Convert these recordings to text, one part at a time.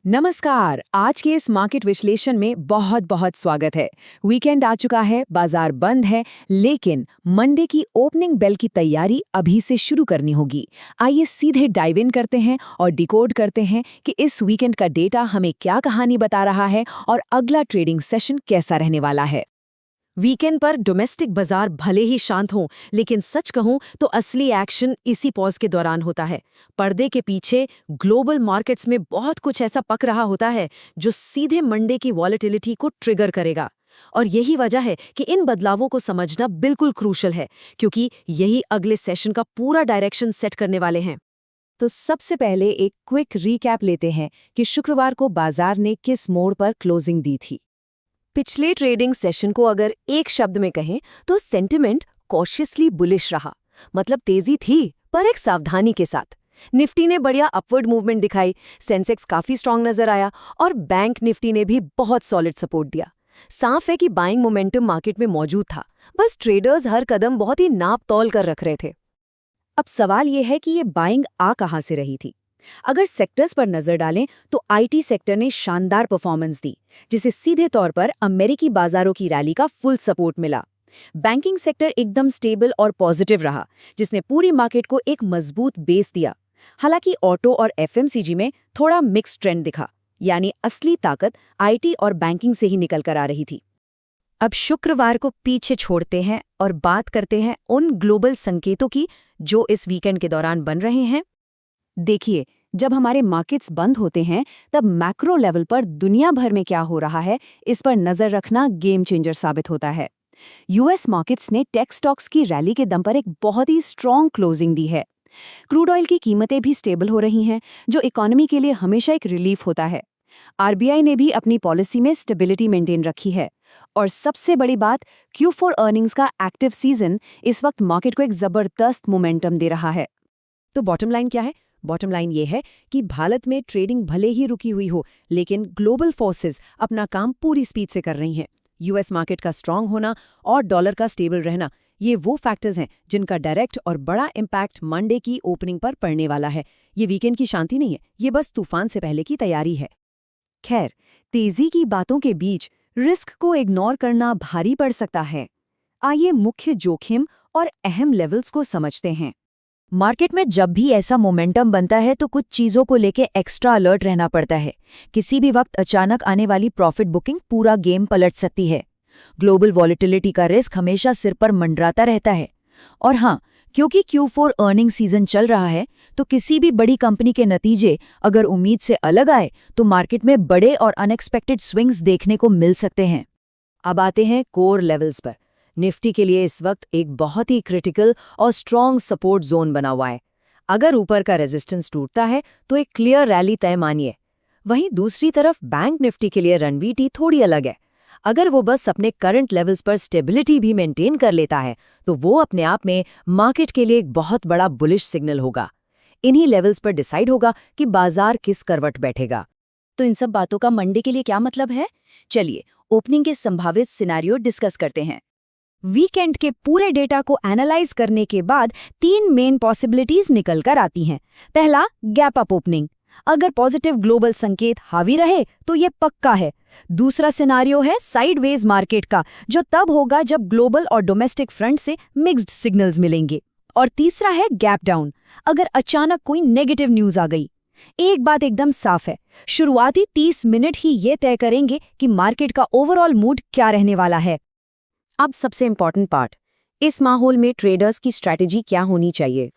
नमस्कार। आज के इस मार्केट विश्लेषण में बहुत बहुत स्वागत है। वीकेंड आ चुका है, बाजार बंद है, लेकिन मंडे की ओपनिंग बेल की तैयारी अभी से शुरू करनी होगी। आइए सीधे डाइव इन करते हैं और डिकोड करते हैं कि इस वीकेंड का डेटा हमें क्या कहानी बता रहा है और अगला ट्रेडिंग सेशन कैसा रहने वाला है। वीकेंड पर डोमेस्टिक बाजार भले ही शांत हों, लेकिन सच कहूं तो असली एक्शन इसी पॉज के दौरान होता है। पर्दे के पीछे ग्लोबल मार्केट्स में बहुत कुछ ऐसा पक रहा होता है जो सीधे मंडे की वॉलेटिलिटी को ट्रिगर करेगा। और यही वजह है कि इन बदलावों को समझना बिल्कुल क्रूशल है, क्योंकि यही अगले सेशन का पूरा डायरेक्शन सेट करने वाले हैं। तो सबसे पहले एक क्विक रीकैप लेते हैं कि शुक्रवार को बाजार ने किस मोड़ पर क्लोजिंग दी थी। पिछले ट्रेडिंग सेशन को अगर एक शब्द में कहें तो सेंटिमेंट कॉशियसली बुलिश रहा। मतलब तेजी थी, पर एक सावधानी के साथ। निफ्टी ने बढ़िया अपवर्ड मूवमेंट दिखाई, सेंसेक्स काफी स्ट्रांग नजर आया और बैंक निफ्टी ने भी बहुत सॉलिड सपोर्ट दिया। साफ है कि बाइंग मोमेंटम मार्केट में मौजूद था, बस ट्रेडर्स हर कदम बहुत ही नाप तौल कर रख रहे थे। अब सवाल यह है कि ये बाइंग आ कहां से रही थी। अगर सेक्टर्स पर नजर डालें तो आईटी सेक्टर ने शानदार परफॉर्मेंस दी, जिसे सीधे तौर पर अमेरिकी बाजारों की रैली का फुल सपोर्ट मिला। बैंकिंग सेक्टर एकदम स्टेबल और पॉजिटिव रहा, जिसने पूरी मार्केट को एक मजबूत बेस दिया। हालांकि ऑटो और एफएमसीजी में थोड़ा मिक्स ट्रेंड दिखा, यानी असली ताकत आईटी और बैंकिंग से ही निकल कर आ रही थी। अब शुक्रवार को पीछे छोड़ते हैं और बात करते हैं उन ग्लोबल संकेतों की जो इस वीकेंड के दौरान बन रहे हैं। देखिए, जब हमारे मार्केट्स बंद होते हैं तब मैक्रो लेवल पर दुनिया भर में क्या हो रहा है, इस पर नजर रखना गेम चेंजर साबित होता है। यूएस मार्केट्स ने टेक स्टॉक्स की रैली के दम पर एक बहुत ही स्ट्रॉन्ग क्लोजिंग दी है। क्रूड ऑयल की कीमतें भी स्टेबल हो रही हैं, जो इकोनॉमी के लिए हमेशा एक रिलीफ होता है। आरबीआई ने भी अपनी पॉलिसी में स्टेबिलिटी मेंटेन रखी है। और सबसे बड़ी बात, Q4 अर्निंग्स का एक्टिव सीजन इस वक्त मार्केट को एक जबरदस्त मोमेंटम दे रहा है। तो बॉटम लाइन क्या है? बॉटम लाइन ये है कि भारत में ट्रेडिंग भले ही रुकी हुई हो, लेकिन ग्लोबल फोर्सेस अपना काम पूरी स्पीड से कर रही हैं। यूएस मार्केट का स्ट्रांग होना और डॉलर का स्टेबल रहना, ये वो फैक्टर्स हैं जिनका डायरेक्ट और बड़ा इम्पैक्ट मंडे की ओपनिंग पर पड़ने वाला है। ये वीकेंड की शांति नहीं है, ये बस तूफान से पहले की तैयारी है। खैर, तेजी की बातों के बीच रिस्क को इग्नोर करना भारी पड़ सकता है। आइए मुख्य जोखिम और अहम लेवल्स को समझते हैं। मार्केट में जब भी ऐसा मोमेंटम बनता है तो कुछ चीजों को लेके एक्स्ट्रा अलर्ट रहना पड़ता है। किसी भी वक्त अचानक आने वाली प्रॉफिट बुकिंग पूरा गेम पलट सकती है। ग्लोबल वॉलेटिलिटी का रिस्क हमेशा सिर पर मंडराता रहता है। और हाँ, क्योंकि Q4 अर्निंग सीजन चल रहा है, तो किसी भी बड़ी कंपनी के नतीजे अगर उम्मीद से अलग आए तो मार्केट में बड़े और अनएक्सपेक्टेड स्विंग्स देखने को मिल सकते हैं। अब आते हैं कोर लेवल्स पर। निफ्टी के लिए इस वक्त एक बहुत ही क्रिटिकल और स्ट्रॉन्ग सपोर्ट जोन बना हुआ है। अगर ऊपर का रेजिस्टेंस टूटता है तो एक क्लियर रैली तय मानिए। वहीं दूसरी तरफ बैंक निफ्टी के लिए रणनीति थोड़ी अलग है। अगर वो बस अपने करंट लेवल्स पर स्टेबिलिटी भी मेंटेन कर लेता है तो वो अपने आप में मार्केट के लिए एक बहुत बड़ा बुलिश सिग्नल होगा। इन्हीं लेवल्स पर डिसाइड होगा कि बाजार किस करवट बैठेगा। तो इन सब बातों का मंडे के लिए क्या मतलब है? चलिए ओपनिंग के संभावित सिनेरियो डिस्कस करते हैं। वीकेंड के पूरे डेटा को एनालाइज करने के बाद 3 मेन पॉसिबिलिटीज निकल कर आती हैं। पहला, गैप अप ओपनिंग। अगर पॉजिटिव ग्लोबल संकेत हावी रहे तो ये पक्का है। दूसरा सिनारियो है साइडवेज मार्केट का, जो तब होगा जब ग्लोबल और डोमेस्टिक फ्रंट से मिक्स्ड सिग्नल्स मिलेंगे। और तीसरा है गैप डाउन, अगर अचानक कोई नेगेटिव न्यूज आ गई। एक बात एकदम साफ है, शुरुआती 30 मिनट ही ये तय करेंगे कि मार्केट का ओवरऑल मूड क्या रहने वाला है। अब सबसे इंपॉर्टेंट पार्ट, इस माहौल में ट्रेडर्स की स्ट्रैटेजी क्या होनी चाहिए।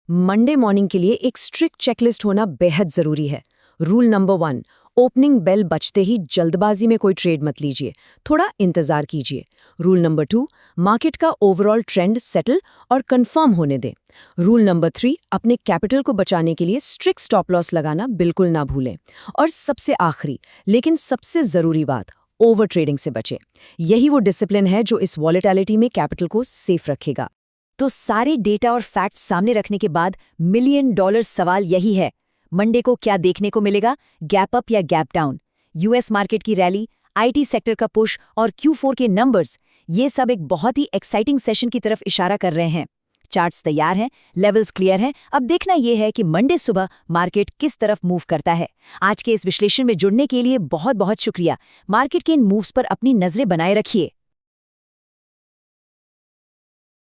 मंडे मॉर्निंग के लिए एक स्ट्रिक्ट चेकलिस्ट होना बेहद जरूरी है। रूल नंबर 1, ओपनिंग बेल बजते ही जल्दबाजी में कोई ट्रेड मत लीजिए, थोड़ा इंतजार कीजिए। रूल नंबर 2, मार्केट का ओवरऑल ट्रेंड सेटल और कंफर्म होने दें। रूल नंबर 3, अपने कैपिटल को बचाने के लिए स्ट्रिक्ट स्टॉप लॉस लगाना बिल्कुल ना भूलें। और सबसे आखिरी लेकिन सबसे जरूरी बात, ओवर ट्रेडिंग से बचें। यही वो डिसिप्लिन है जो इस वॉलेटिलिटी में कैपिटल को सेफ रखेगा। तो सारे डेटा और फैक्ट्स सामने रखने के बाद $1 मिलियन सवाल यही है, मंडे को क्या देखने को मिलेगा? गैप अप या गैप डाउन? यूएस मार्केट की रैली, आईटी सेक्टर का पुश और Q4 के नंबर्स, ये सब एक बहुत ही एक्साइटिंग सेशन की तरफ इशारा कर रहे हैं। चार्ट्स तैयार हैं, लेवल्स क्लियर हैं। अब देखना यह है कि मंडे सुबह मार्केट किस तरफ मूव करता है। आज के इस विश्लेषण में जुड़ने के लिए बहुत बहुत शुक्रिया। मार्केट के इन मूव्स पर अपनी नजरें बनाए रखिए।